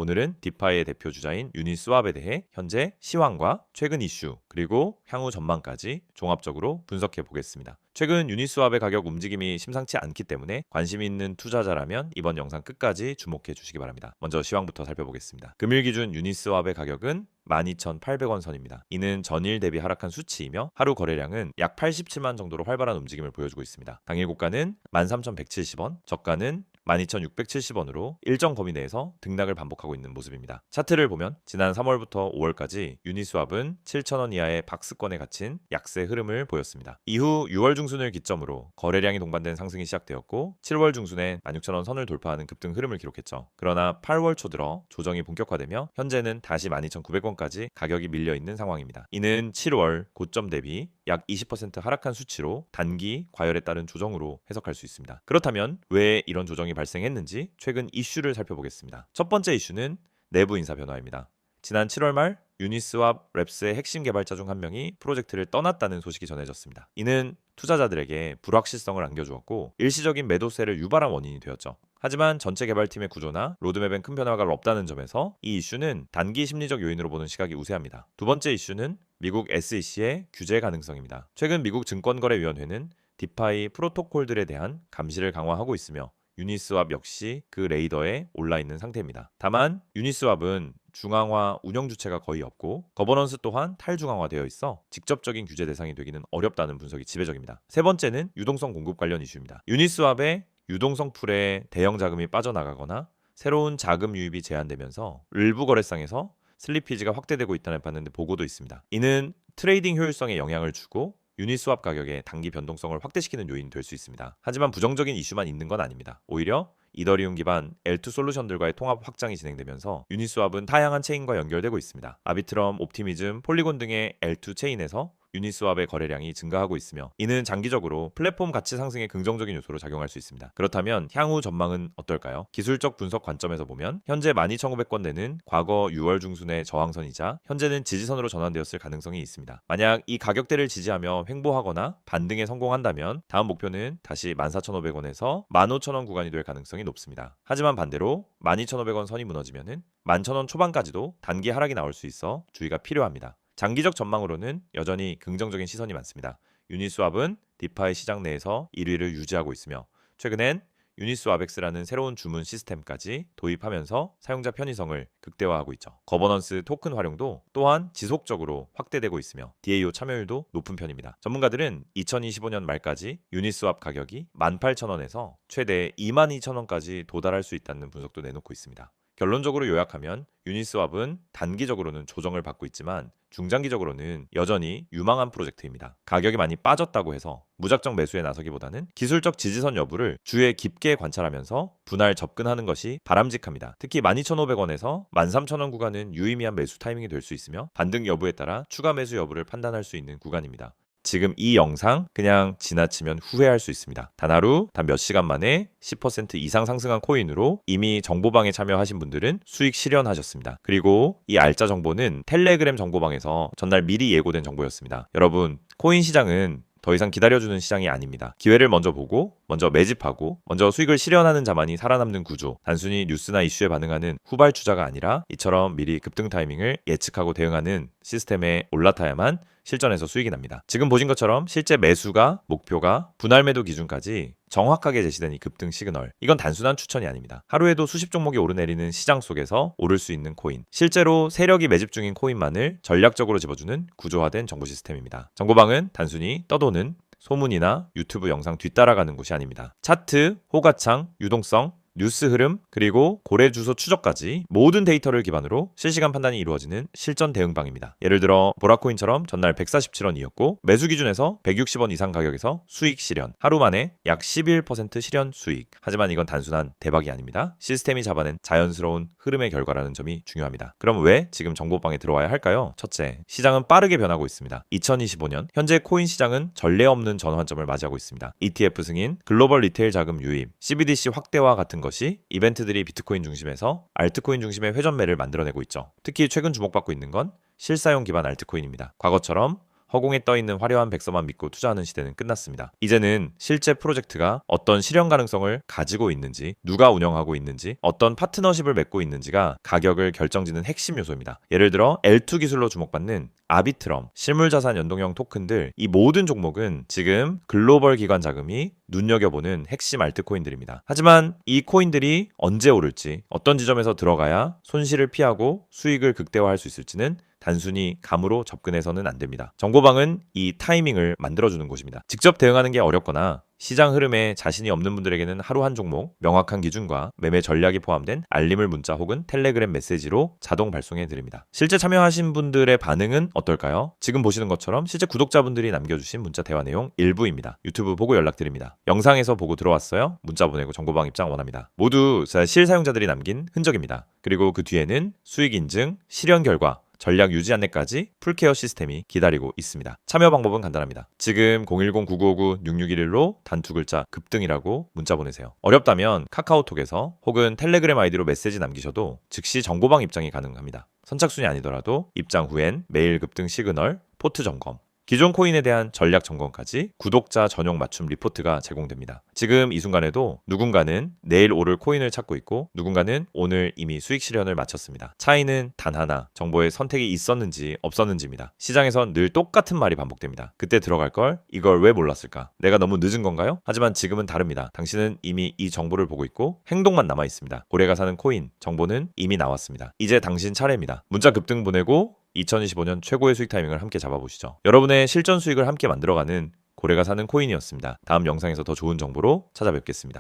오늘은 디파이의 대표 주자인 유니스왑에 대해 현재 시황과 최근 이슈 그리고 향후 전망까지 종합적으로 분석해 보겠습니다. 최근 유니스왑의 가격 움직임이 심상치 않기 때문에 관심 있는 투자자라면 이번 영상 끝까지 주목해 주시기 바랍니다. 먼저 시황부터 살펴보겠습니다. 금일 기준 유니스왑의 가격은 12,800원 선입니다. 이는 전일 대비 하락한 수치이며 하루 거래량은 약 87만 정도로 활발한 움직임을 보여주고 있습니다. 당일 고가는 13,170원, 저가는 12,670원으로 일정 범위 내에서 등락을 반복하고 있는 모습입니다. 차트를 보면 지난 3월부터 5월까지 유니스왑은 7,000원 이하의 박스권에 갇힌 약세 흐름을 보였습니다. 이후 6월 중순을 기점으로 거래량이 동반된 상승이 시작되었고 7월 중순에 16,000원 선을 돌파하는 급등 흐름을 기록했죠. 그러나 8월 초 들어 조정이 본격화되며 현재는 다시 12,900원까지 가격이 밀려있는 상황입니다. 이는 7월 고점 대비 약 20% 하락한 수치로 단기 과열에 따른 조정으로 해석할 수 있습니다. 그렇다면 왜 이런 조정이 발생했는지 최근 이슈를 살펴보겠습니다. 첫 번째 이슈는 내부 인사 변화입니다. 지난 7월 말 유니스왑 랩스의 핵심 개발자 중 한 명이 프로젝트를 떠났다는 소식이 전해졌습니다. 이는 투자자들에게 불확실성을 안겨주었고 일시적인 매도세를 유발한 원인이 되었죠. 하지만 전체 개발팀의 구조나 로드맵엔 큰 변화가 없다는 점에서 이 이슈는 단기 심리적 요인으로 보는 시각이 우세합니다. 두 번째 이슈는 미국 SEC의 규제 가능성입니다. 최근 미국 증권거래위원회는 디파이 프로토콜들에 대한 감시를 강화하고 있으며 유니스왑 역시 그 레이더에 올라있는 상태입니다. 다만 유니스왑은 중앙화 운영 주체가 거의 없고 거버넌스 또한 탈중앙화되어 있어 직접적인 규제 대상이 되기는 어렵다는 분석이 지배적입니다. 세 번째는 유동성 공급 관련 이슈입니다. 유니스왑의 유동성 풀에 대형 자금이 빠져나가거나 새로운 자금 유입이 제한되면서 일부 거래상에서 슬리피지가 확대되고 있다는 봤는데 보고도 있습니다. 이는 트레이딩 효율성에 영향을 주고 유니스왑 가격의 단기 변동성을 확대시키는 요인이 될 수 있습니다. 하지만 부정적인 이슈만 있는 건 아닙니다. 오히려 이더리움 기반 L2 솔루션들과의 통합 확장이 진행되면서 유니스왑은 다양한 체인과 연결되고 있습니다. 아비트럼, 옵티미즘, 폴리곤 등의 L2 체인에서 유니스왑의 거래량이 증가하고 있으며 이는 장기적으로 플랫폼 가치 상승의 긍정적인 요소로 작용할 수 있습니다. 그렇다면 향후 전망은 어떨까요? 기술적 분석 관점에서 보면 현재 12,500원대는 과거 6월 중순의 저항선이자 현재는 지지선으로 전환되었을 가능성이 있습니다. 만약 이 가격대를 지지하며 횡보하거나 반등에 성공한다면 다음 목표는 다시 14,500원에서 15,000원 구간이 될 가능성이 높습니다. 하지만 반대로 12,500원 선이 무너지면은 11,000원 초반까지도 단기 하락이 나올 수 있어 주의가 필요합니다. 장기적 전망으로는 여전히 긍정적인 시선이 많습니다. 유니스왑은 디파이 시장 내에서 1위를 유지하고 있으며 최근엔 유니스왑X라는 새로운 주문 시스템까지 도입하면서 사용자 편의성을 극대화하고 있죠. 거버넌스 토큰 활용도 또한 지속적으로 확대되고 있으며 DAO 참여율도 높은 편입니다. 전문가들은 2025년 말까지 유니스왑 가격이 18,000원에서 최대 22,000원까지 도달할 수 있다는 분석도 내놓고 있습니다. 결론적으로 요약하면 유니스왑은 단기적으로는 조정을 받고 있지만 중장기적으로는 여전히 유망한 프로젝트입니다. 가격이 많이 빠졌다고 해서 무작정 매수에 나서기보다는 기술적 지지선 여부를 주에 깊게 관찰하면서 분할 접근하는 것이 바람직합니다. 특히 12,500원에서 13,000원 구간은 유의미한 매수 타이밍이 될 수 있으며 반등 여부에 따라 추가 매수 여부를 판단할 수 있는 구간입니다. 지금 이 영상 그냥 지나치면 후회할 수 있습니다. 단 하루, 단 몇 시간 만에 10% 이상 상승한 코인으로 이미 정보방에 참여하신 분들은 수익 실현하셨습니다. 그리고 이 알짜 정보는 텔레그램 정보방에서 전날 미리 예고된 정보였습니다. 여러분, 코인 시장은 더 이상 기다려주는 시장이 아닙니다. 기회를 먼저 보고 먼저 매집하고 먼저 수익을 실현하는 자만이 살아남는 구조. 단순히 뉴스나 이슈에 반응하는 후발주자가 아니라 이처럼 미리 급등 타이밍을 예측하고 대응하는 시스템에 올라타야만 실전에서 수익이 납니다. 지금 보신 것처럼 실제 매수가, 목표가, 분할 매도 기준까지 정확하게 제시된 이 급등 시그널. 이건 단순한 추천이 아닙니다. 하루에도 수십 종목이 오르내리는 시장 속에서 오를 수 있는 코인. 실제로 세력이 매집 중인 코인만을 전략적으로 집어주는 구조화된 정보 시스템입니다. 정보방은 단순히 떠도는 소문이나 유튜브 영상 뒤따라가는 곳이 아닙니다. 차트, 호가창, 유동성, 뉴스 흐름, 그리고 거래 주소 추적까지 모든 데이터를 기반으로 실시간 판단이 이루어지는 실전 대응방입니다. 예를 들어 보라코인처럼 전날 147원이었고 매수 기준에서 160원 이상 가격에서 수익 실현. 하루 만에 약 11% 실현 수익. 하지만 이건 단순한 대박이 아닙니다. 시스템이 잡아낸 자연스러운 흐름의 결과라는 점이 중요합니다. 그럼 왜 지금 정보방에 들어와야 할까요? 첫째, 시장은 빠르게 변하고 있습니다. 2025년 현재 코인 시장은 전례 없는 전환점을 맞이하고 있습니다. ETF 승인, 글로벌 리테일 자금 유입, CBDC 확대와 같은 것이 이벤트들이 비트코인 중심에서 알트코인 중심의 회전매를 만들어내고 있죠. 특히 최근 주목받고 있는 건 실사용 기반 알트코인입니다. 과거처럼 허공에 떠있는 화려한 백서만 믿고 투자하는 시대는 끝났습니다. 이제는 실제 프로젝트가 어떤 실현 가능성을 가지고 있는지, 누가 운영하고 있는지, 어떤 파트너십을 맺고 있는지가 가격을 결정짓는 핵심 요소입니다. 예를 들어 L2 기술로 주목받는 아비트럼, 실물자산 연동형 토큰들, 이 모든 종목은 지금 글로벌 기관 자금이 눈여겨보는 핵심 알트코인들입니다. 하지만 이 코인들이 언제 오를지, 어떤 지점에서 들어가야 손실을 피하고 수익을 극대화할 수 있을지는 단순히 감으로 접근해서는 안 됩니다. 정보방은 이 타이밍을 만들어주는 곳입니다. 직접 대응하는 게 어렵거나 시장 흐름에 자신이 없는 분들에게는 하루 한 종목, 명확한 기준과 매매 전략이 포함된 알림을 문자 혹은 텔레그램 메시지로 자동 발송해 드립니다. 실제 참여하신 분들의 반응은 어떨까요? 지금 보시는 것처럼 실제 구독자분들이 남겨주신 문자 대화 내용 일부입니다. 유튜브 보고 연락드립니다. 영상에서 보고 들어왔어요? 문자 보내고 정보방 입장 원합니다. 모두 실사용자들이 남긴 흔적입니다. 그리고 그 뒤에는 수익 인증, 실현 결과, 전략 유지 안내까지 풀케어 시스템이 기다리고 있습니다. 참여 방법은 간단합니다. 지금 010-9959-6611로 단 두 글자 급등이라고 문자 보내세요. 어렵다면 카카오톡에서 혹은 텔레그램 아이디로 메시지 남기셔도 즉시 정보방 입장이 가능합니다. 선착순이 아니더라도 입장 후엔 메일 급등 시그널, 포트 점검, 기존 코인에 대한 전략 점검까지 구독자 전용 맞춤 리포트가 제공됩니다. 지금 이 순간에도 누군가는 내일 오를 코인을 찾고 있고 누군가는 오늘 이미 수익 실현을 마쳤습니다. 차이는 단 하나, 정보의 선택이 있었는지 없었는지입니다. 시장에선 늘 똑같은 말이 반복됩니다. 그때 들어갈 걸 이걸 왜 몰랐을까? 내가 너무 늦은 건가요? 하지만 지금은 다릅니다. 당신은 이미 이 정보를 보고 있고 행동만 남아 있습니다. 고래가 사는 코인 정보는 이미 나왔습니다. 이제 당신 차례입니다. 문자 급등 보내고 2025년 최고의 수익 타이밍을 함께 잡아보시죠. 여러분의 실전 수익을 함께 만들어가는 고래가 사는 코인이었습니다. 다음 영상에서 더 좋은 정보로 찾아뵙겠습니다.